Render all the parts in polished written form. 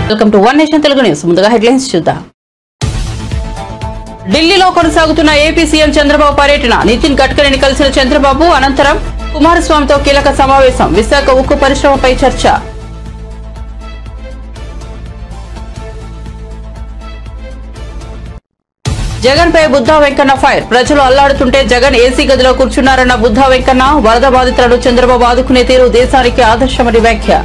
Welcome to one nation Telugu news. ముందుగా headlines చూద్దాం. ఢిల్లీలో కొనసాగుతున్న ఏపీ సీఎం చంద్రబాబు పర్యటన. నితిన్ గడ్కరీని కలిసిన చంద్రబాబు అనంతరం కుమారస్వామితో కీలక సమావేశం. విశాఖ ఉక్కు పరిశ్రమపై చర్చ. జగన్ పై బుద్ధా వెంకన్న ఫైర్. ప్రజలు అల్లాడుతుంటే జగన్ ఏసీ గదిలో కూర్చున్నారన్న బుద్ధా వెంకన్న. వరద బాధితులను చంద్రబాబు ఆదుకునే తీరు దేశానికి ఆదర్శమని వ్యాఖ్య.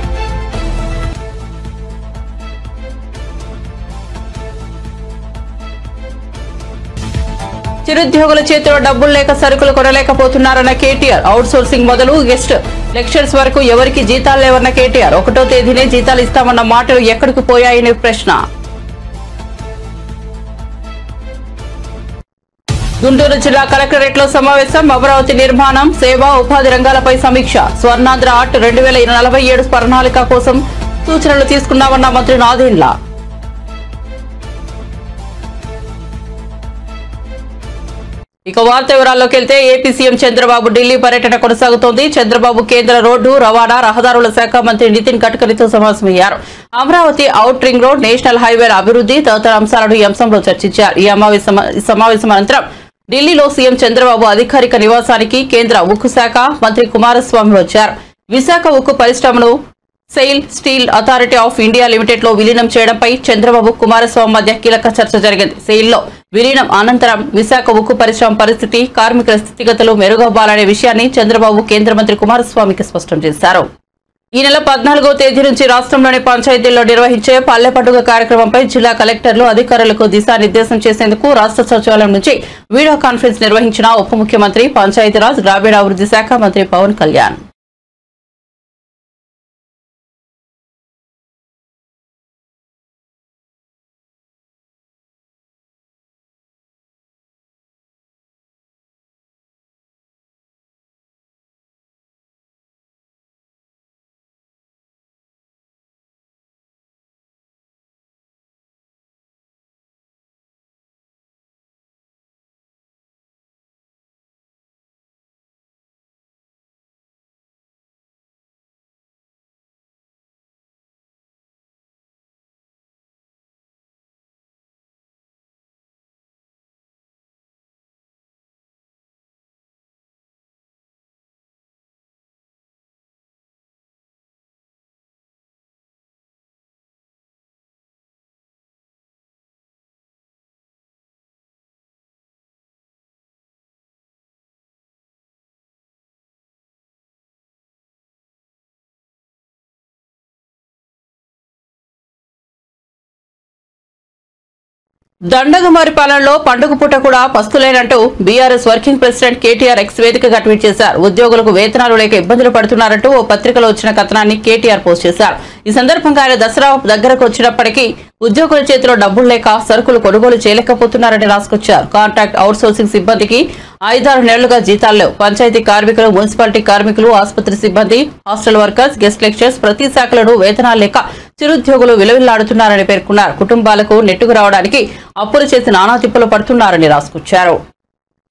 చిరుద్యోగుల చేతిలో డబ్బులు లేక సరుకులు కొనలేకపోతున్నారన్న కేటీఆర్. అవుట్ సోర్సింగ్ మొదలు గెస్ట్ లెక్చర్స్ వరకు ఎవరికి జీతాలు లేవన్న కేటీఆర్. 1వ తేదీనే జీతాలు ఇస్తామన్న మాటలు ఎక్కడికి పోయాయని ప్రశ్న. గుంటూరు జిల్లా కలెక్టరేట్ లో సమావేశం. అమరావతి నిర్మాణం, సేవ, ఉపాధి రంగాలపై సమీక్ష. స్వర్ణాంధ్ర ఆర్ట్ 2047 ప్రణాళిక కోసం సూచనలు తీసుకున్నామన్న మంత్రి నాదెండ్ల. ఇక వార్త వివరాల్లోకి వెళ్తే ఏపీ సీఎం చంద్రబాబు ఢిల్లీ పర్యటన కొనసాగుతోంది. చంద్రబాబు కేంద్ర రోడ్డు రవాణా రహదారుల శాఖ మంత్రి నితిన్ గడ్కరీతో సమావేశమయ్యారు. Amaravati out ring road, national హైవేల అభివృద్ధి తదితర అంశాలను ఈ అంశంలో చర్చించారు. ఈ సమావేశం అనంతరం ఢిల్లీలో సీఎం చంద్రబాబు అధికారిక నివాసానికి కేంద్ర ఉక్కు శాఖ మంత్రి కుమారస్వామి వచ్చారు. విశాఖ ఉక్కు పరిశ్రమను SAIL steel authority of India limited లో విలీనం చేయడంపై చంద్రబాబు కుమారస్వామి మధ్య కీలక చర్చ జరిగింది. సెయిల్ లో విలీనం అనంతరం విశాఖ ఉక్కు పరిశ్రమ పరిస్థితి, కార్మికుల స్థితిగతులు మెరుగవ్వాలనే విషయాన్ని చంద్రబాబు కేంద్ర మంత్రి కుమారస్వామికి స్పష్టం చేశారు. ఈ నెల 14వ తేదీ నుంచి రాష్ట్రంలోని పంచాయతీల్లో నిర్వహించే పల్లె పండుగ కార్యక్రమంపై జిల్లా కలెక్టర్లు అధికారులకు దిశానిర్దేశం చేసేందుకు రాష్ట్ర సచివాలయం నుంచి వీడియో కాన్ఫరెన్స్ నిర్వహించిన ఉప ముఖ్యమంత్రి, పంచాయతీరాజ్ గ్రామీణాభివృద్ధి శాఖ మంత్రి పవన్ కళ్యాణ్. దండగమారి పాలనలో పండుగ పూట కూడా పస్తులేనంటూ BRS working president KTR X వేదికగా ట్వీట్ చేశారు. ఉద్యోగులకు వేతనాలు లేక ఇబ్బందులు పడుతున్నారంటూ ఓ పత్రికలో వచ్చిన కథనాన్ని కేటీఆర్ పోస్ట్ చేశారు. ఈ సందర్భంగా ఆయన దసరా దగ్గరకు వచ్చినప్పటికీ ఉద్యోగుల చేతిలో డబ్బులు లేక సరుకులు కొనుగోలు చేయలేకపోతున్నారని రాసుకొచ్చారు. కాంట్రాక్ట్ అవుట్ సోర్సింగ్ సిబ్బందికి 5-6 నెలలుగా జీతాలు లేవు. పంచాయతీ కార్మికులు, మున్సిపాలిటీ కార్మికులు, ఆసుపత్రి సిబ్బంది, హాస్టల్ వర్కర్స్, గెస్ట్ లెక్చర్స్ ప్రతి శాఖలను వేతనాలు లేక చిరుద్యోగులు విలవిల్లాడుతున్నారని పేర్కొన్నారు. కుటుంబాలకు నెట్టుకు రావడానికి అప్పులు చేసి నానా తిప్పలు పడుతున్నారని రాసుకొచ్చారు.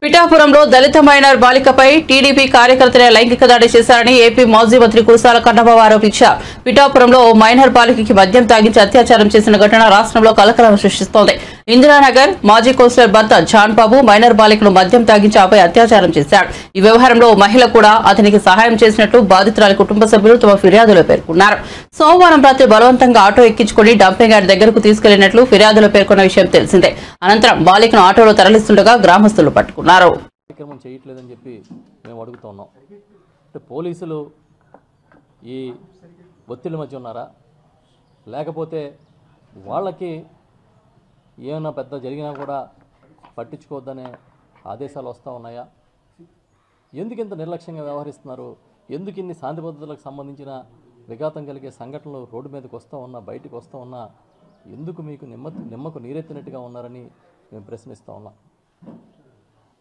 పిఠాపురంలో దళిత మైనర్ బాలికపై టీడీపీ కార్యకర్తలే లైంగిక దాడి చేశారని ఏపీ మాజీ మంత్రి కురసాల కన్నబాబు ఆరోపించారు. పిఠాపురంలో ఓ మైనర్ బాలికకి మద్యం తాగించి అత్యాచారం చేసిన ఘటన రాష్ట్రంలో కలకలం సృష్టిస్తోంది. ఇందిరానగర్ మాజీ కౌన్సిలర్ భర్త జాన్ బాబు మైనర్ బాలికను మద్యం తాగించి ఆపై అత్యాచారం చేశాడు. ఈ వ్యవహారంలో ఓ మహిళ కూడా అతనికి సహాయం చేసినట్లు బాధితురాలి కుటుంబ సభ్యులు తమ ఫిర్యాదులో పేర్కొన్నారు. సోమవారం రాత్రి బలవంతంగా ఆటో ఎక్కించుకుని డంపింగ్ యార్డ్ దగ్గరకు తీసుకెళ్లినట్లు ఫిర్యాదులో పేర్కొన్న విషయం తెలిసిందే. అనంతరం బాలికను ఆటోలో తరలిస్తుండగా గ్రామస్తులు పట్టుకున్నారు. కార్యక్రమం చేయట్లేదని చెప్పి మేము అడుగుతున్నాం. అంటే పోలీసులు ఈ ఒత్తిడి మధ్య ఉన్నారా, లేకపోతే వాళ్ళకి ఏమైనా పెద్ద జరిగినా కూడా పట్టించుకోవద్దనే ఆదేశాలు వస్తూ ఉన్నాయా? ఎందుకు ఇంత నిర్లక్ష్యంగా వ్యవహరిస్తున్నారు? ఎందుకు ఇన్ని శాంతి భద్రతలకు సంబంధించిన విఘాతం కలిగే సంఘటనలు రోడ్డు మీదకి వస్తూ ఉన్నా, బయటకు వస్తూ ఉన్నా ఎందుకు మీకు నిమ్మకు నీరెత్తినట్టుగా ఉన్నారని మేము ప్రశ్నిస్తూ ఉన్నాం.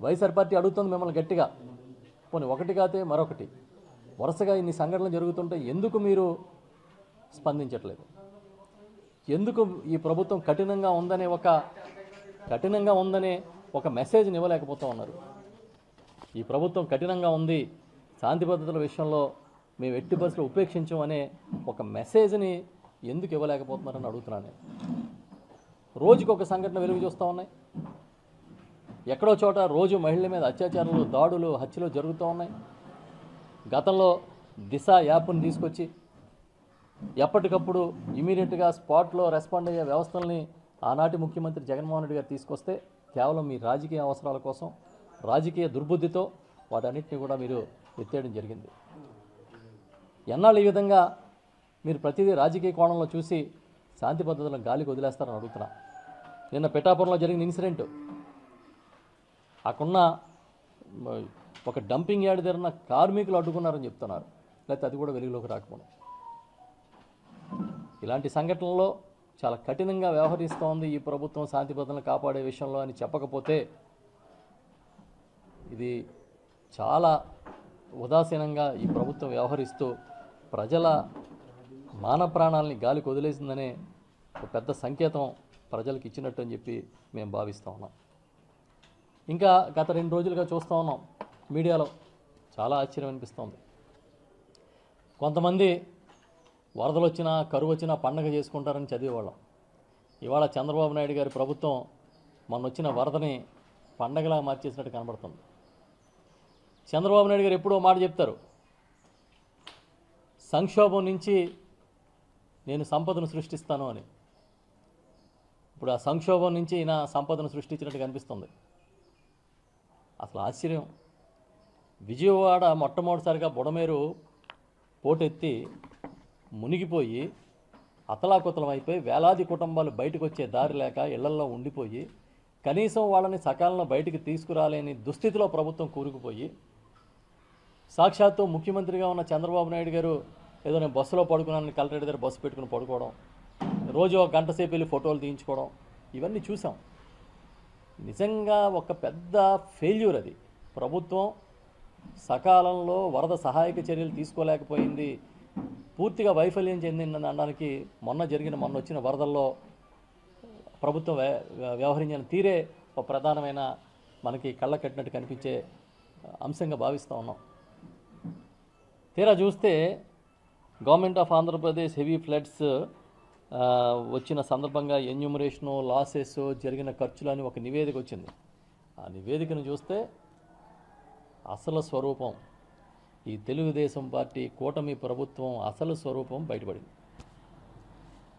వైఎస్ఆర్ పార్టీ అడుగుతుంది మిమ్మల్ని గట్టిగా, పోనీ ఒకటి కాతే మరొకటి వరుసగా ఇన్ని సంఘటనలు జరుగుతుంటే ఎందుకు మీరు స్పందించట్లేదు? ఎందుకు ఈ ప్రభుత్వం కఠినంగా ఉందనే ఒక మెసేజ్ని ఇవ్వలేకపోతూ ఉన్నారు? ఈ ప్రభుత్వం కఠినంగా ఉంది, శాంతి భద్రతల విషయంలో మేము ఎట్టి పరిస్థితుల్లో ఉపేక్షించం అనే ఒక మెసేజ్ని ఎందుకు ఇవ్వలేకపోతున్నారని అడుగుతున్నాను నేను. రోజుకి ఒక సంఘటన వెలుగు చూస్తూ ఉన్నాయి. ఎక్కడో చోట రోజు మహిళల మీద అత్యాచారాలు, దాడులు, హత్యలు జరుగుతూ ఉన్నాయి. గతంలో దిశ యాప్ని తీసుకొచ్చి ఎప్పటికప్పుడు ఇమీడియట్గా స్పాట్లో రెస్పాండ్ అయ్యే వ్యవస్థల్ని ఆనాటి ముఖ్యమంత్రి జగన్మోహన్ రెడ్డి గారు తీసుకొస్తే కేవలం మీ రాజకీయ అవసరాల కోసం, రాజకీయ దుర్బుద్ధితో వాటన్నిటిని కూడా మీరు ఎత్తేయడం జరిగింది. ఎన్నాళ్ళు ఈ విధంగా మీరు ప్రతిదీ రాజకీయ కోణంలో చూసి శాంతి భద్రతలను గాలికి వదిలేస్తారని అడుగుతున్నా. నిన్న పిఠాపురంలో జరిగిన ఇన్సిడెంట్, అక్కడున్న ఒక డంపింగ్ యార్డ్ దగ్గర కార్మికులు అడ్డుకున్నారని చెప్తున్నారు. లేకపోతే అది కూడా వెలుగులోకి రాకపోవడం. ఇలాంటి సంఘటనల్లో చాలా కఠినంగా వ్యవహరిస్తోంది ఈ ప్రభుత్వం శాంతి భద్రతలను కాపాడే విషయంలో అని చెప్పకపోతే ఇది చాలా ఉదాసీనంగా ఈ ప్రభుత్వం వ్యవహరిస్తూ ప్రజల మాన ప్రాణాలని గాలికి వదిలేసిందనే ఒక పెద్ద సంకేతం ప్రజలకు ఇచ్చినట్టు అని చెప్పి మేము భావిస్తూ ఉన్నాం. ఇంకా గత 2 రోజులుగా చూస్తూ ఉన్నాం మీడియాలో, చాలా ఆశ్చర్యం అనిపిస్తోంది. కొంతమంది వరదలు వచ్చినా, కరువు వచ్చినా పండగ చేసుకుంటారని చదివేవాళ్ళం. ఇవాళ చంద్రబాబు నాయుడు గారి ప్రభుత్వం మొన్న వచ్చిన వరదని పండగలా మార్చేసినట్టు కనబడుతుంది. చంద్రబాబు నాయుడు గారు ఎప్పుడో మాట చెప్తారు, సంక్షోభం నుంచి నేను సంపదను సృష్టిస్తాను అని. ఇప్పుడు ఆ సంక్షోభం నుంచి ఈయన సంపదను సృష్టించినట్టు కనిపిస్తుంది. అసలు ఆశ్చర్యం. విజయవాడ మొట్టమొదటిసారిగా బుడమేరు పోటెత్తి మునిగిపోయి అతలాకుతలం అయిపోయి వేలాది కుటుంబాలు బయటకు వచ్చే దారి లేక ఇళ్లల్లో ఉండిపోయి కనీసం వాళ్ళని సకాలంలో బయటికి తీసుకురాలేని దుస్థితిలో ప్రభుత్వం కూరుకుపోయి, సాక్షాత్తు ముఖ్యమంత్రిగా ఉన్న చంద్రబాబు నాయుడు గారు ఏదో నేను బస్సులో పడుకున్నాను, కలెక్టరేట్ దగ్గర బస్సు పెట్టుకుని పడుకోవడం, రోజు ఒక గంట సేపు వెళ్ళి ఫోటోలు తీయించుకోవడం, ఇవన్నీ చూసాం. నిజంగా ఒక పెద్ద ఫెయిల్యూర్ అది. ప్రభుత్వం సకాలంలో వరద సహాయక చర్యలు తీసుకోలేకపోయింది, పూర్తిగా వైఫల్యం చెందిందని అనడానికి మొన్న వచ్చిన వరదల్లో ప్రభుత్వం వ్యవహరించిన తీరే ఒక ప్రధానమైన మనకి కళ్ళ కట్టినట్టు కనిపించే అంశంగా భావిస్తూ ఉన్నాం. తీరా చూస్తే government of Andhra Pradesh heavy floods వచ్చిన సందర్భంగా ఎన్యూమరేషను, లాసెస్, జరిగిన ఖర్చులు అని ఒక నివేదిక వచ్చింది. ఆ నివేదికను చూస్తే అసలు స్వరూపం, ఈ తెలుగుదేశం పార్టీ కూటమి ప్రభుత్వం అసలు స్వరూపం బయటపడింది.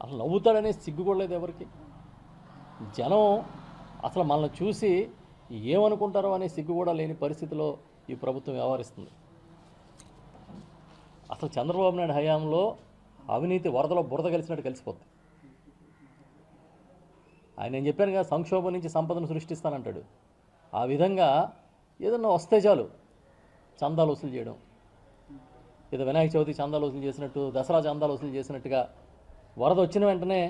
అసలు నవ్వుతాడనే సిగ్గుకోలేదు ఎవరికి. జనం అసలు మనల్ని చూసి ఏమనుకుంటారో అనే సిగ్గు కూడా లేని పరిస్థితిలో ఈ ప్రభుత్వం వ్యవహరిస్తుంది. అసలు చంద్రబాబు నాయుడు హయాంలో అవినీతి వరదలో బురద కలిసినట్టు కలిసిపోతుంది. ఆయన నేను చెప్పాను కదా, సంక్షోభం నుంచి సంపదను సృష్టిస్తానంటాడు. ఆ విధంగా ఏదన్నా వస్తే చాలు చందాలు వసూలు చేయడం, ఏదో వినాయక చవితి చందాలు వసూలు చేసినట్టు, దసరా చందాలు వసూలు చేసినట్టుగా వరద వచ్చిన వెంటనే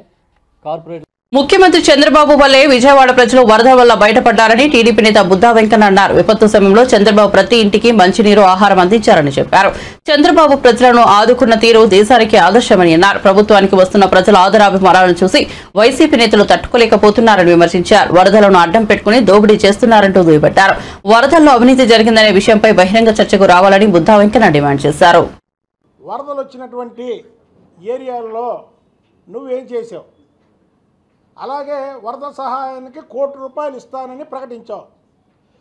కార్పొరేట్. ముఖ్యమంత్రి చంద్రబాబు వల్లే విజయవాడ ప్రజలు వరద వల్ల బయటపడ్డారని టీడీపీ నేత బుద్దా వెంకన్న అన్నారు. విపత్తు సమయంలో చంద్రబాబు ప్రతి ఇంటికి మంచినీరు, ఆహారం అందించారని చెప్పారు. చంద్రబాబు ప్రజలను ఆదుకున్న తీరు దేశానికి ఆదర్శమని అన్నారు. ప్రభుత్వానికి వస్తున్న ప్రజల ఆదరాభిమానాలను చూసి వైసీపీ నేతలు తట్టుకోలేకపోతున్నారని విమర్శించారు. వరదలను అడ్డం పెట్టుకుని దోపిడీ చేస్తున్నారంటూ దుయ్యబట్టారు. వరదల్లో అవినీతి జరిగిందనే విషయంపై బహిరంగ చర్చకు రావాలని బుద్దా వెంకన్న డిమాండ్ చేశారు. వరదలు వచ్చినటువంటి ఏరియాల్లో నువ్వేం చేసావు? అలాగే వరద సహాయానికి ₹1 ఇస్తానని ప్రకటించావు.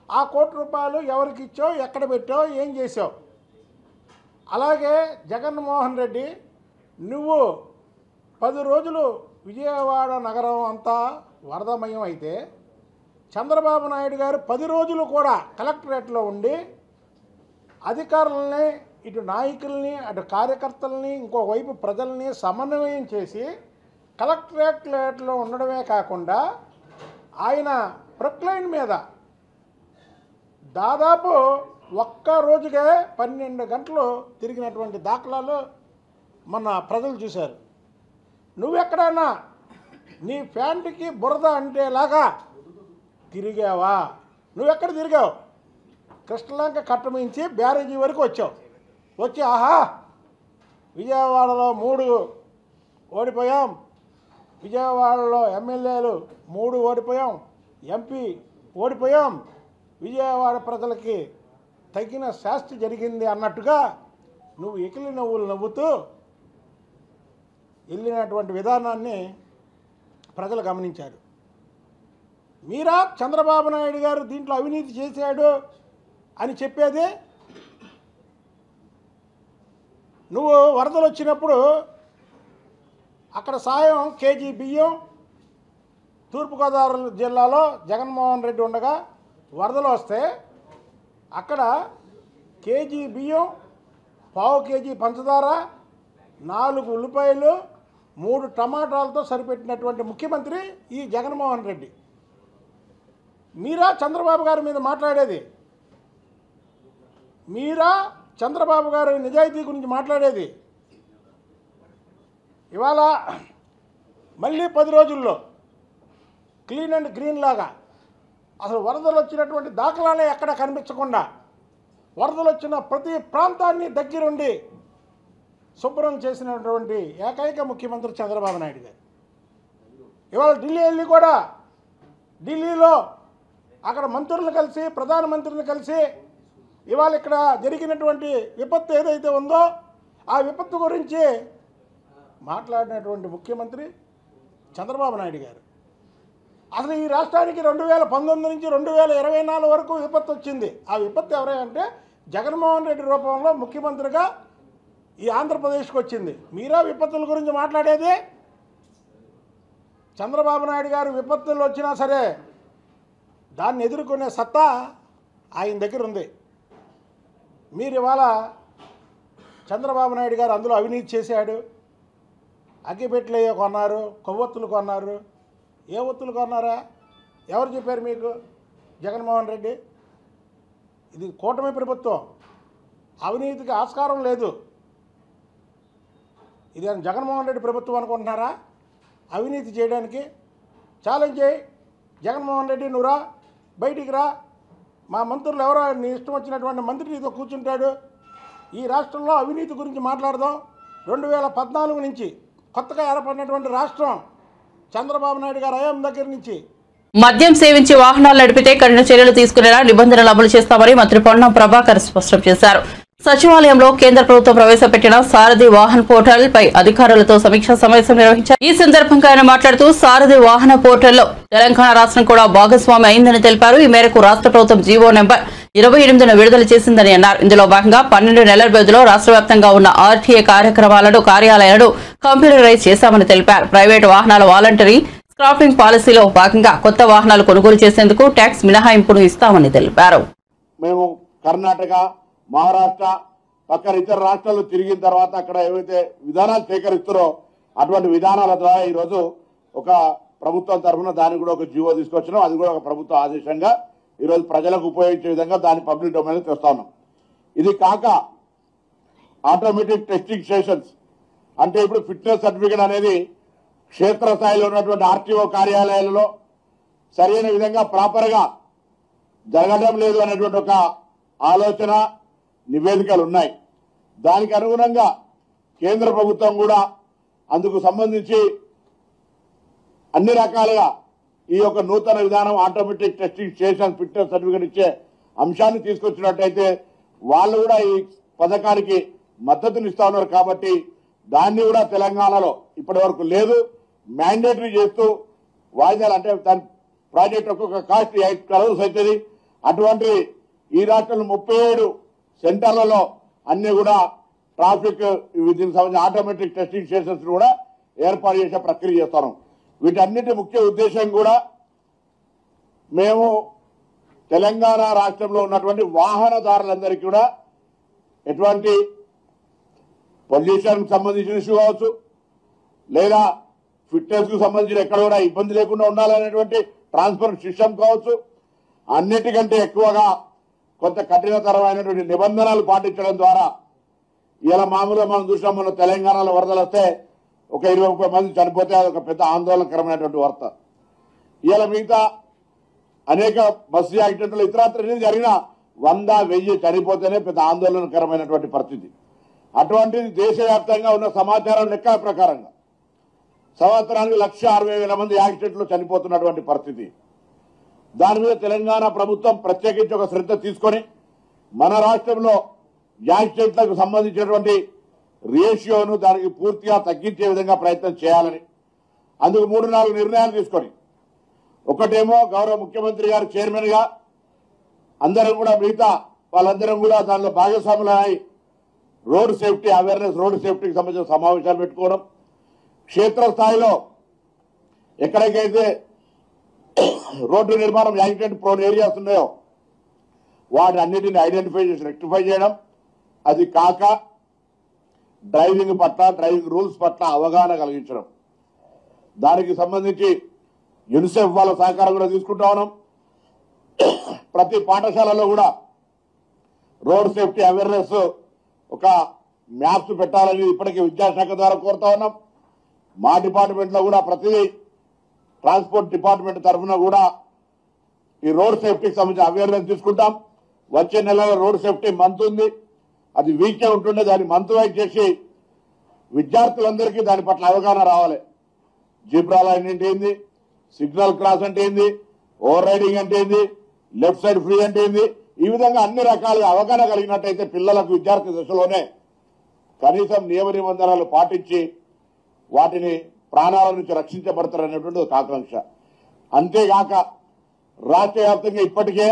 ఆ ₹1 ఎవరికి ఇచ్చావు, ఎక్కడ పెట్టావు, ఏం చేసావు? అలాగే జగన్మోహన్ రెడ్డి నువ్వు 10 రోజులు విజయవాడ నగరం అంతా వరదమయం అయితే చంద్రబాబు నాయుడు గారు 10 రోజులు కూడా కలెక్టరేట్లో ఉండి అధికారులని, ఇటు నాయకుల్ని, అటు కార్యకర్తలని, ఇంకోవైపు ప్రజల్ని సమన్వయం చేసి కలెక్టరేట్లో ఉండడమే కాకుండా ఆయన ప్రొక్లైన్ మీద దాదాపు ఒక్క రోజుకే 12 గంటలు తిరిగినటువంటి దాఖలాలు మన ప్రజలు చూశారు. నువ్వెక్కడైనా నీ ప్యాంటుకి బురద అంటేలాగా తిరిగావా? నువ్వెక్కడ తిరిగావు? కృష్ణలంక కట్టమించి బ్యారేజీ వరకు వచ్చావు. వచ్చి ఆహా విజయవాడలో 3 ఓడిపోయాం, విజయవాడలో ఎమ్మెల్యేలు 3 ఓడిపోయాం, ఎంపీ ఓడిపోయాం, విజయవాడ ప్రజలకి తగిన శాస్తి జరిగింది అన్నట్టుగా నువ్వు ఎకిలి నవ్వులు నవ్వుతూ వెళ్ళినటువంటి విధానాన్ని ప్రజలు గమనించారు. మీరా చంద్రబాబు నాయుడు గారు దీంట్లో అవినీతి చేశాడు అని చెప్పేది? నువ్వు వరదలు వచ్చినప్పుడు అక్కడ సాయం కేజీ బియ్యం తూర్పుగోదావరి జిల్లాలో జగన్మోహన్ రెడ్డి ఉండగా వరదలు వస్తే అక్కడ కేజీ బియ్యం, పావు కేజీ పంచదార, 4 ఉల్లిపాయలు, 3 టమాటాలతో సరిపెట్టినటువంటి ముఖ్యమంత్రి ఈ జగన్మోహన్ రెడ్డి. మీరా చంద్రబాబు గారి మీద మాట్లాడేది? మీరా చంద్రబాబు గారి నిజాయితీ గురించి మాట్లాడేది? ఇవాళ మళ్ళీ 10 రోజుల్లో క్లీన్ అండ్ గ్రీన్ లాగా అసలు వరదలు వచ్చినటువంటి దాఖలాలే ఎక్కడ కనిపించకుండా వరదలు వచ్చిన ప్రతి ప్రాంతాన్ని దగ్గరుండి శుభ్రం చేసినటువంటి ఏకైక ముఖ్యమంత్రి చంద్రబాబు నాయుడు గారు. ఇవాళ ఢిల్లీ వెళ్ళి కూడా ఢిల్లీలో అక్కడ మంత్రులను కలిసి, ప్రధానమంత్రిని కలిసి ఇవాళ ఇక్కడ జరిగినటువంటి విపత్తు ఏదైతే ఉందో ఆ విపత్తు గురించి మాట్లాడినటువంటి ముఖ్యమంత్రి చంద్రబాబు నాయుడు గారు. అసలు ఈ రాష్ట్రానికి 2019 నుంచి 2024 వరకు విపత్తు వచ్చింది. ఆ విపత్తు ఎవరంటే జగన్మోహన్ రెడ్డి రూపంలో ముఖ్యమంత్రిగా ఈ ఆంధ్రప్రదేశ్కి వచ్చింది. మీరా విపత్తుల గురించి మాట్లాడేది? చంద్రబాబు నాయుడు గారు విపత్తులు వచ్చినా సరే దాన్ని ఎదుర్కొనే సత్తా ఆయన దగ్గర ఉంది. మీరు ఇవాళ చంద్రబాబు నాయుడు గారు అందులో అవినీతి చేశాడు, అగ్గిపెట్టెలు కొన్నారు, కొవ్వొత్తులు కొన్నారు. ఏ ఒత్తులు కొన్నారా? ఎవరు చెప్పారు మీకు? జగన్మోహన్ రెడ్డి. ఇది కూటమి ప్రభుత్వం, అవినీతికి ఆస్కారం లేదు. ఇది జగన్మోహన్ రెడ్డి ప్రభుత్వం అనుకుంటున్నారా అవినీతి చేయడానికి? ఛాలెంజ్ చేయి, జగన్మోహన్ రెడ్డి నువ్వు రా, బయటికి రా. మా మంత్రులు ఎవరో నీ ఇష్టం వచ్చినటువంటి మంత్రి నీతో కూర్చుంటాడు. ఈ రాష్ట్రంలో అవినీతి గురించి మాట్లాడదాం. 2014 నుంచి కొత్తగా ఏర్పడినటువంటి రాష్ట్రం చంద్రబాబు నాయుడు గారు హయాం దగ్గర నుంచి మద్యం సేవించి వాహనాలు నడిపితే కఠిన చర్యలు తీసుకునేలా నిబంధనలు అమలు చేస్తామని మంత్రి పొన్నం ప్రభాకర్ స్పష్టం చేశారు. సచివాలయంలో కేంద్ర ప్రభుత్వం ప్రవేశపెట్టిన సారథి వాహన్ పోర్టల్ పై అధికారులతో సమీక్షా సమావేశం నిర్వహించారు. ఈ సందర్భంగా ఆయన మాట్లాడుతూ సారథి వాహన పోర్టల్లో తెలంగాణ రాష్ట్రం కూడా భాగస్వామి అయిందని తెలిపారు. ఈ మేరకు రాష్ట్ర ప్రభుత్వం జీవో నెంబర్ 28ను విడుదల చేసిందని అన్నారు. ఇందులో భాగంగా 12 నెలల వ్యవధిలో రాష్ట్ర వ్యాప్తంగా ఉన్న ఆర్టీఏ కార్యాలయాలను కంప్యూటరైజ్ చేశామని తెలిపారు. ప్రైవేటు వాహనాల వాలంటరీ స్క్రాపింగ్ పాలసీలో భాగంగా కొత్త వాహనాలు కొనుగోలు చేసేందుకు ట్యాక్స్ మినహాయింపును ఇస్తామని తెలిపారు. మేము కర్ణాటక, మహారాష్ట్ర పక్కన ఇతర రాష్ట్రాలు తిరిగిన తర్వాత అక్కడ ఏవైతే విధానాలు స్వీకరిస్తారో అటువంటి విధానాల ద్వారా ఈరోజు ఒక ప్రభుత్వం తరఫున దానికి కూడా ఒక జీవో తీసుకొచ్చినాం. అది కూడా ఒక ప్రభుత్వ ఆదేశంగా ఈరోజు ప్రజలకు ఉపయోగించే విధంగా దాన్ని పబ్లిక్ డొమైన్ తెస్తా ఉన్నాం. ఇది కాక ఆటోమేటిక్ టెస్టింగ్ స్టేషన్స్ అంటే ఇప్పుడు ఫిట్నెస్ సర్టిఫికేట్ అనేది క్షేత్రస్థాయిలో ఉన్నటువంటి ఆర్టీఓ కార్యాలయాలలో సరైన విధంగా ప్రాపర్గా జరగడం లేదు అనేటువంటి ఒక ఆలోచన, నివేదికలు ఉన్నాయి. దానికి అనుగుణంగా కేంద్ర ప్రభుత్వం కూడా అందుకు సంబంధించి అన్ని రకాలుగా ఈ యొక్క నూతన విధానం automatic testing station fitness certificate ఇచ్చే అంశాన్ని తీసుకొచ్చినట్టయితే వాళ్ళు కూడా ఈ పథకానికి మద్దతునిస్తా ఉన్నారు. కాబట్టి దాన్ని కూడా తెలంగాణలో ఇప్పటి వరకు లేదు, మ్యాండేటరీ చేస్తూ వాయిదాలు అంటే దాని ప్రాజెక్ట్ ఒక్కొక్క కాస్ట్ 8 crores అవుతుంది. అటువంటి ఈ రాష్ట్రంలో 37 సెంటర్లలో అన్ని కూడా ట్రాఫిక్ దీనికి సంబంధించిన ఆటోమేటిక్ టెస్టింగ్ స్టేషన్స్ కూడా ఏర్పాటు చేసే ప్రక్రియ చేస్తాం. వీటన్నిటి ముఖ్య ఉద్దేశం కూడా మేము తెలంగాణ రాష్ట్రంలో ఉన్నటువంటి వాహనదారులందరికీ కూడా ఎటువంటి పొల్యూషన్ సంబంధించిన ఇష్యూ కావచ్చు, లేదా ఫిట్నెస్ కు సంబంధించిన ఎక్కడ కూడా ఇబ్బంది లేకుండా ఉండాలనేటువంటి ట్రాన్స్పరెంట్ సిస్టమ్ కావచ్చు, అన్నిటికంటే ఎక్కువగా కొంత కఠినతరమైనటువంటి నిబంధనలు పాటించడం ద్వారా ఇలా మామూలుగా మనం చూసాం. మన తెలంగాణలో వరదలు వస్తే ఒక 20-30 మంది చనిపోతే అది ఒక పెద్ద ఆందోళనకరమైనటువంటి వార్త. ఇలా మిగతా అనేక బస్సు యాక్సిడెంట్లు ఇతరత్ర జరిగిన 100-1000 చనిపోతేనే పెద్ద ఆందోళనకరమైనటువంటి పరిస్థితి. అటువంటిది దేశవ్యాప్తంగా ఉన్న సమాచారం లెక్క ప్రకారంగా సంవత్సరానికి 160,000 మంది యాక్సిడెంట్లు చనిపోతున్నటువంటి పరిస్థితి. దాని మీద తెలంగాణ ప్రభుత్వం ప్రత్యేకించి ఒక శ్రద్ధ తీసుకొని మన రాష్ట్రంలో యాక్సిడెంట్లకు సంబంధించినటువంటి రేషియోను దానికి పూర్తిగా తగ్గించే విధంగా ప్రయత్నం చేయాలని అందుకు 3-4 నిర్ణయాలు తీసుకొని ఒకటేమో గౌరవ ముఖ్యమంత్రి గారు చైర్మన్ గా అందరం కూడా మిగతా వాళ్ళందరం కూడా దానిలో భాగస్వాములై రోడ్ సేఫ్టీ అవేర్నెస్ రోడ్ సేఫ్టీకి సంబంధించిన సమావేశాలు పెట్టుకోవడం క్షేత్రస్థాయిలో ఎక్కడికైతే రోడ్డు నిర్మాణం యాక్సిడెంట్ ప్రోన్ ఏరియాస్ ఉన్నాయో వాటి అన్నిటిని ఐడెంటిఫై చేసి రెక్టిఫై చేయడం అది కాక డ్రైవింగ్ పట్ల డ్రైవింగ్ రూల్స్ పట్ల అవగాహన కలిగించడం దానికి సంబంధించి యూనిసెఫ్ వాళ్ళ సహకారం కూడా తీసుకుంటా ఉన్నాం ప్రతి పాఠశాలలో కూడా రోడ్ సేఫ్టీ అవేర్నెస్ ఒక మ్యాప్స్ పెట్టాలని ఇప్పటికే విద్యాశాఖ ద్వారా కోరుతా ఉన్నాం మా డిపార్ట్మెంట్ లో కూడా ప్రతి ట్రాన్స్పోర్ట్ డిపార్ట్మెంట్ తరఫున కూడా ఈ రోడ్ సేఫ్టీకి సంబంధించిన అవేర్నెస్ తీసుకుంటాం వచ్చే నెలలో రోడ్ సేఫ్టీ మంత్ ఉంది అది వీకే ఉంటుండే దాన్ని మంత్ వైజ్ చేసి విద్యార్థులందరికీ దాని పట్ల అవగాహన రావాలి జీబ్రా లైన్ అంటే ఏంది సిగ్నల్ క్రాస్ అంటే ఏంది ఓవర్ రైడింగ్ అంటే ఏంది లెఫ్ట్ సైడ్ ఫ్రీ అంటే ఏంది ఈ విధంగా అన్ని రకాలుగా అవగాహన కలిగినట్టయితే పిల్లలకు విద్యార్థి దశలోనే కనీసం నియమ నిబంధనలు పాటించి వాటిని ప్రాణాల నుంచి రక్షించబడతారనేటువంటి ఒక ఆకాంక్ష అంతేగాక రాష్ట్ర వ్యాప్తంగా ఇప్పటికే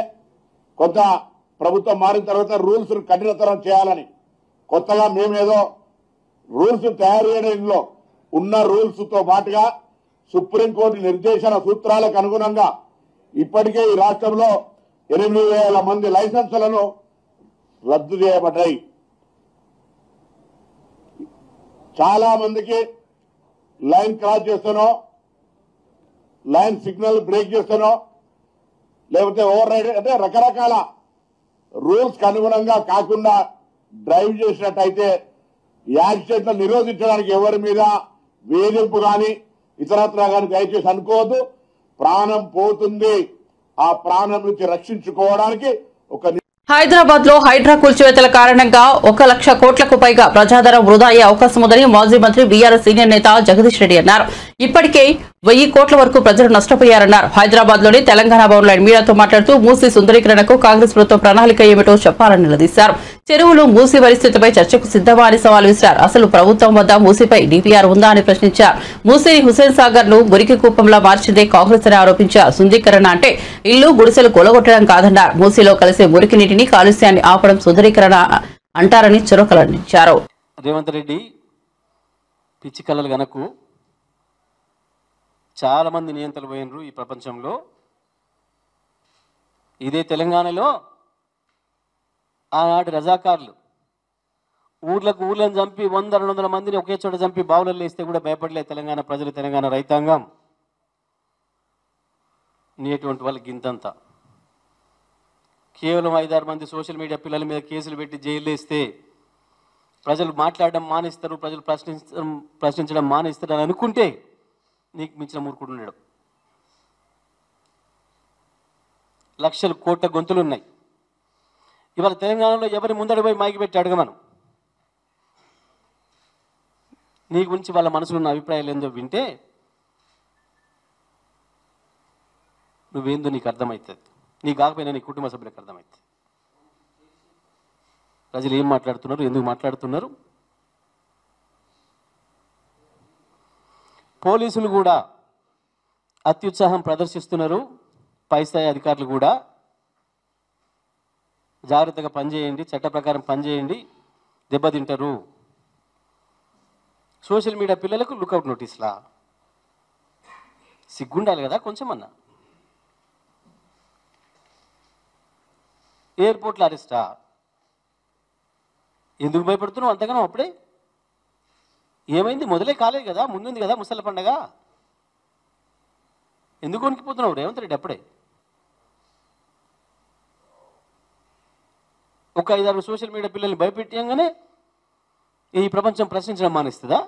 కొంత ప్రభుత్వం మారిన తర్వాత రూల్స్ కఠినతరం చేయాలని కొత్తగా మేమేదో రూల్స్ తయారు చేయడంలో ఉన్న రూల్స్ తో పాటుగా సుప్రీంకోర్టు నిర్దేశన సూత్రాలకు అనుగుణంగా ఇప్పటికే ఈ రాష్ట్రంలో 8,000 మంది లైసెన్సులను రద్దు చేయబడ్డాయి చాలా మందికి లైన్ క్రాస్ చేస్తానో లైన్ సిగ్నల్ బ్రేక్ చేస్తానో లేకపోతే ఓవర్ రైడ్ అంటే రకరకాల రూల్స్ కి అనుగుణంగా కాకుండా డ్రైవ్ చేసినట్టయితే యాక్సిడెంట్లు నిరోధించడానికి ఎవరి మీద వేధింపు కానీ ఇతరత్రా కానీ దయచేసి అనుకోవద్దు ప్రాణం పోతుంది ఆ ప్రాణం నుంచి రక్షించుకోవడానికి ఒక హైదరాబాద్ లో హైడ్రా కూల్చివేతల కారణంగా 1 లక్ష కోట్లకు పైగా ప్రజాధనం వృధా అయ్యే అవకాశం ఉందని మాజీ మంత్రి బీఆర్ఎస్ సీనియర్ నేత జగదీష్ రెడ్డి అన్నారు. ఇప్పటికే 1000 కోట్ల వరకు ప్రజలు నష్టపోయారన్నారు. హైదరాబాద్ లోని తెలంగాణ భవన్ లో మీడియాతో మాట్లాడుతూ మూసీ సుందరీకరణకు కాంగ్రెస్ ప్రభుత్వం ప్రణాళిక ఏమిటో చెప్పాలని నిలదీశారు. చెరువులు మూసీ పరిస్థితిపై చర్చకు సిద్ధమా అని సవాల్ విసిరారు. అసలు ప్రభుత్వం వద్ద మూసీపై డీపీఆర్ ఉందా అని ప్రశ్నించారు. మూసీని హుస్సేన్ సాగర్ ను మురికి కూపంలా మార్చిందే కాంగ్రెస్ అని ఆరోపించారు. సుందరీకరణ అంటే ఇల్లు గుడిసెలు కూలగొట్టడం కాదన్నారు. మూసీలో కలిసే మురికి నీటిని కాలుష్యాన్ని ఆపడం సుందరీకరణ అంటారని చురకలందించారు. రేవంత్ రెడ్డి పిచ్చి కళలు గనకు చాలా మంది నియంత్రణలు పోయినరు ఈ ప్రపంచంలో. ఇదే తెలంగాణలో ఆనాటి రజాకారులు ఊర్లను చంపి 100-200 మందిని ఒకే చోట చంపి బావులలో వేస్తే కూడా భయపడలేదు తెలంగాణ ప్రజలు, తెలంగాణ రైతాంగం. నీటువంటి వాళ్ళకి ఇంతంతా కేవలం 5-6 మంది సోషల్ మీడియా పిల్లల మీద కేసులు పెట్టి జైలు వేస్తే ప్రజలు మాట్లాడడం మానేస్తారు, ప్రజలు ప్రశ్నించడం మానేస్తారు అని అనుకుంటే నీకు మించిన మూర్ఖుడు ఉన్నాడు. లక్షల కోట్ల గొంతులు ఉన్నాయి. ఇవాళ తెలంగాణలో ఎవరి ముందడి పోయి మైకి పెట్టి అడగమను, నీ గురించి వాళ్ళ మనసులో ఉన్న అభిప్రాయాలు ఏందో వింటే నువ్వేందో నీకు అర్థమవుతుంది. నీ కాకపోయినా నీ కుటుంబ సభ్యులకు అర్థమవుతుంది. ప్రజలు ఏం మాట్లాడుతున్నారు, ఎందుకు మాట్లాడుతున్నారు. పోలీసులు కూడా అత్యుత్సాహం ప్రదర్శిస్తున్నారు. పై స్థాయి అధికారులు కూడా జాగ్రత్తగా పనిచేయండి, చట్ట ప్రకారం పనిచేయండి, దెబ్బతింటారు. సోషల్ మీడియా పిల్లలకు లుకౌట్ నోటీస్లా సిగ్గుండాలి కదా కొంచెం అన్నా. ఎయిర్పోర్ట్లో అరెస్టా? ఎందుకు భయపడుతున్నావు అంతగానో? అప్పుడే ఏమైంది? మొదలే కాలేదు కదా, ముందుంది కదా ముసలి పండగ. ఎందుకు వణికిపోతున్నావు రేవంత్ రెడ్డి? అప్పుడే ఒక 5-6 సోషల్ మీడియా పిల్లల్ని భయపెట్టంగానే ఈ ప్రపంచం ప్రశ్నించడం మానేస్తుందా?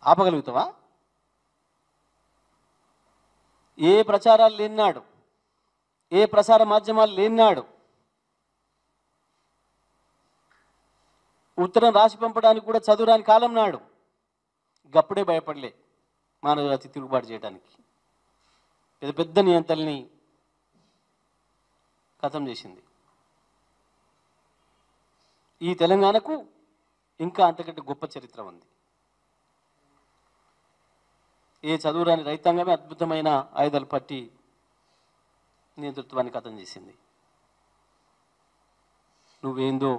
ఆపగలుగుతావా? ఏ ప్రచారాలు లేనాడు, ఏ ప్రసార మాధ్యమాలు లేనాడు ఉత్తరం రాసి పంపడానికి కూడా చదువురాని కాలం నాడు గప్పుడే భయపడలే మానవజాతి తిరుగుబాటు చేయడానికి. పెద్ద పెద్ద నియంత్రణని ఖతం చేసింది. ఈ తెలంగాణకు ఇంకా అంతకంటే గొప్ప చరిత్ర ఉంది. ఏ చదువురాని రైతాంగమే అద్భుతమైన ఆయుధాలు పట్టి నేతృత్వాన్ని కథం చేసింది. నువ్వేందో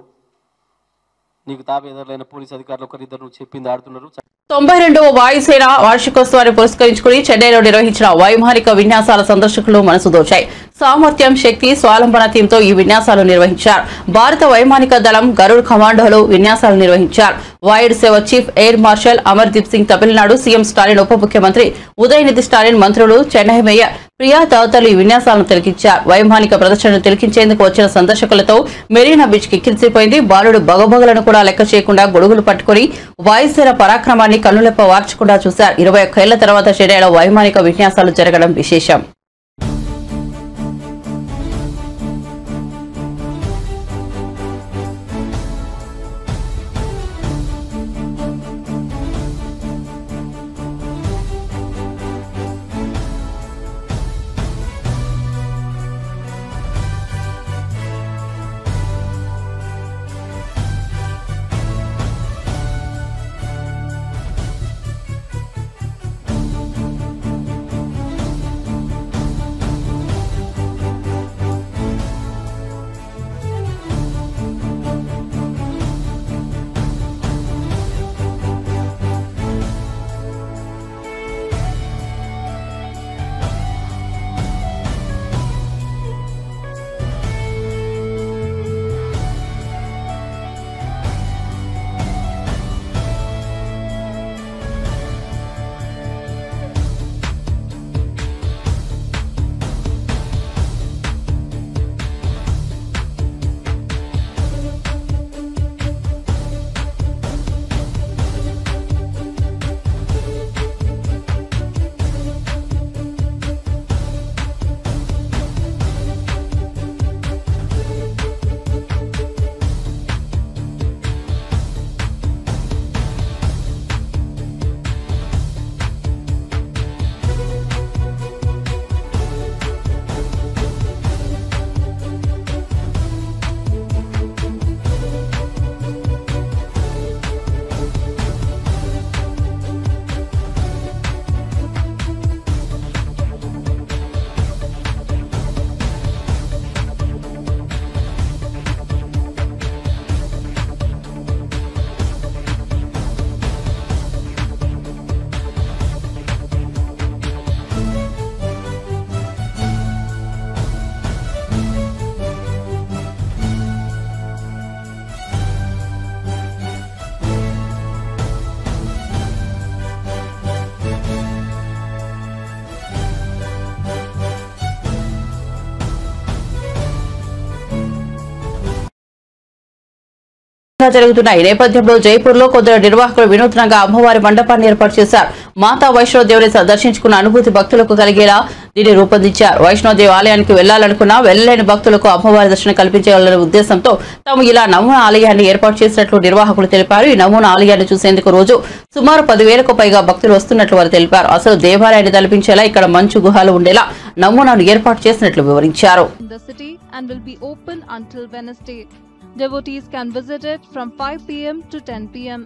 నీకు తాబేదారులైన పోలీసు అధికారులు ఒకరిద్దరు నువ్వు చెప్పింది ఆడుతున్నారు. 92వ వాయుసేన వార్షికోత్సవాన్ని పురస్కరించుకుని చెన్నైలో నిర్వహించిన వైమానిక విన్యాసాల సందర్శకులు మనసు దోచాయి. సామర్థ్యం, శక్తి, స్వాలంబన థీమ్తో ఈ విన్యాసాలు నిర్వహించారు. భారత వైమానిక దళం గరుడ్ కమాండోలు విన్యాసాలు నిర్వహించారు. వాయుడు సేవ chief air marshal Amardeep Singh, Tamil Nadu CM Stalin, ఉప ముఖ్యమంత్రి ఉదయనిధి స్టాలిన్, మంత్రులు, చెన్నై మేయర్ ప్రియా తదితరులు ఈ విన్యాసాలను తిలకించారు. వైమానిక ప్రదర్శనను తిలకించేందుకు వచ్చిన సందర్శకులతో మెరీనా బీచ్ కిక్కిరిసిపోయింది. బాలుడు బగబగలను కూడా లెక్క చేయకుండా గొడుగులు పట్టుకుని వాయుసేన పరాక్రమాన్ని కన్నులెప్ప వార్చకుండా చూశారు. 21 ఏళ్ల తర్వాత చెన్నైలో వైమానిక విన్యాసాలు జరగడం విశేషం. జరుగుతున్న ఈ నేపథ్యంలో జైపూర్ లో కొందరు నిర్వాహకులు వినూత్నంగా అమ్మవారి మండపాన్ని ఏర్పాటు చేశారు. మాతా వైష్ణోదేవిని దర్శించుకున్న అనుభూతి భక్తులకు కలిగేలా దీన్ని రూపొందించారు. వైష్ణోదేవి ఆలయానికి వెళ్లాలనుకున్నా వెళ్లలేని భక్తులకు అమ్మవారి దర్శనం కల్పించాలనే ఉద్దేశంతో తాము ఇలా నమూనా ఆలయాన్ని ఏర్పాటు చేసినట్లు నిర్వాహకులు తెలిపారు. ఈ నమూనా ఆలయాన్ని చూసేందుకు రోజు సుమారు 10,000కు పైగా భక్తులు వస్తున్నట్లు వారు తెలిపారు. అసలు దేవాలయాన్ని తలపించేలా ఇక్కడ మంచు గుహలు ఉండేలా నమూనాను ఏర్పాటు చేసినట్లు వివరించారు. Devotees can visit it from 5 p.m. to 10 p.m.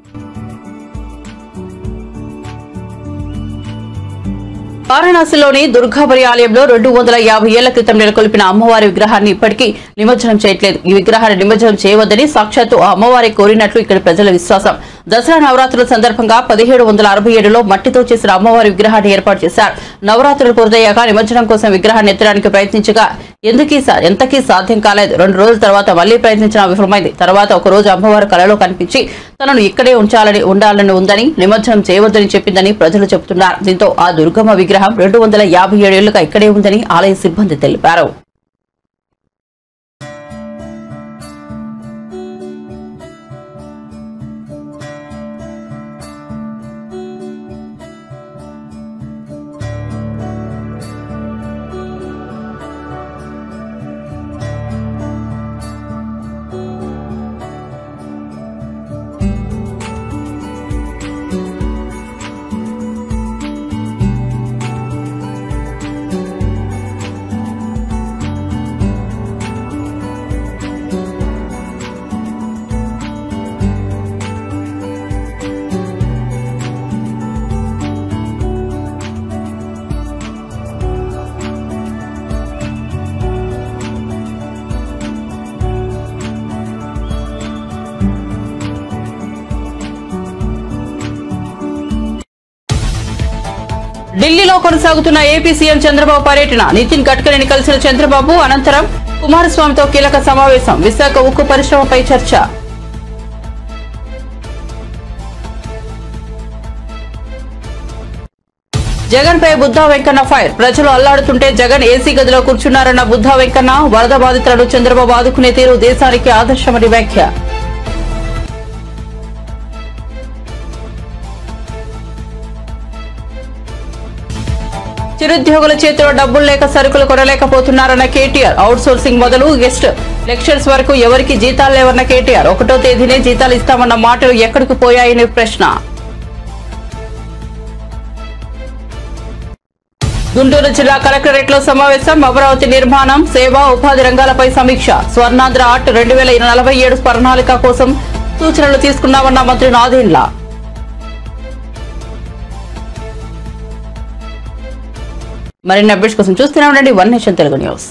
వారణాసిలోని దుర్గాపురి ఆలయంలో 250 ఏళ్ల క్రితం నెలకొల్పిన అమ్మవారి విగ్రహాన్ని ఇప్పటికీ నిమజ్జనం చేయట్లేదు. ఈ విగ్రహాన్ని నిమజ్జనం చేయవద్దని సాక్షాత్తు అమ్మవారి కోరినట్లు ఇక్కడి ప్రజల విశ్వాసం. దసరా నవరాత్రుల సందర్భంగా 1767లో మట్టితో చేసిన అమ్మవారి విగ్రహాన్ని ఏర్పాటు చేశారు. నవరాత్రులు పూర్తయ్యాక నిమజ్జనం కోసం విగ్రహాన్ని ఎత్తడానికి ప్రయత్నించగా ఎంతకీ సాధ్యం కాలేదు. 2 రోజుల తర్వాత మళ్లీ ప్రయత్నించడం విఫలమైంది. తర్వాత ఒక రోజు అమ్మవారు కలలో కనిపించి తనను ఇక్కడే ఉండాలని ఉందని, నిమజ్జనం చేయవద్దని చెప్పిందని ప్రజలు చెబుతున్నారు. దీంతో ఆ దుర్గమ్మ విగ్రహం 257 ఏళ్లుగా ఇక్కడే ఉందని ఆలయ సిబ్బంది తెలిపారు. ఢిల్లీలో కొనసాగుతున్న ఏపీ సీఎం చంద్రబాబు పర్యటన. నితిన్ గడ్కరీని కలిసిన చంద్రబాబు అనంతరం కుమారస్వామితో కీలక సమావేశం. విశాఖ ఉక్కు పరిశ్రమపై చర్చ. జగన్ పై బుద్ధా వెంకన్న ఫైర్. ప్రజలు అల్లాడుతుంటే జగన్ ఏసీ గదిలో కూర్చున్నారన్న బుద్ధా వెంకన్న. వరద బాధితులను చంద్రబాబు ఆదుకునే తీరు దేశానికి ఆదర్శమని వ్యాఖ్య. చిరుద్యోగుల చేతిలో డబ్బులు లేక సరుకులు కొనలేకపోతున్నారన్న కేటీఆర్. అవుట్ సోర్సింగ్ మొదలు గెస్ట్ లెక్చర్స్ వరకు ఎవరికి జీతాలు లేవన్న కేటీఆర్. 1వ తేదీనే జీతాలు ఇస్తామన్న మాటలు ఎక్కడికి పోయాయని ప్రశ్న. గుంటూరు జిల్లా కలెక్టరేట్లో సమావేశం. అమరావతి నిర్మాణం, సేవా, ఉపాధి రంగాలపై సమీక్ష. స్వర్ణాంధ్ర ఆర్ట్ 2047 ప్రణాళిక కోసం సూచనలు తీసుకున్నామన్న మంత్రి నాదెండ్ల. మరిన్ని అప్డేట్స్ కోసం చూస్తూనే ఉండండి వన్ నేషన్ తెలుగు న్యూస్.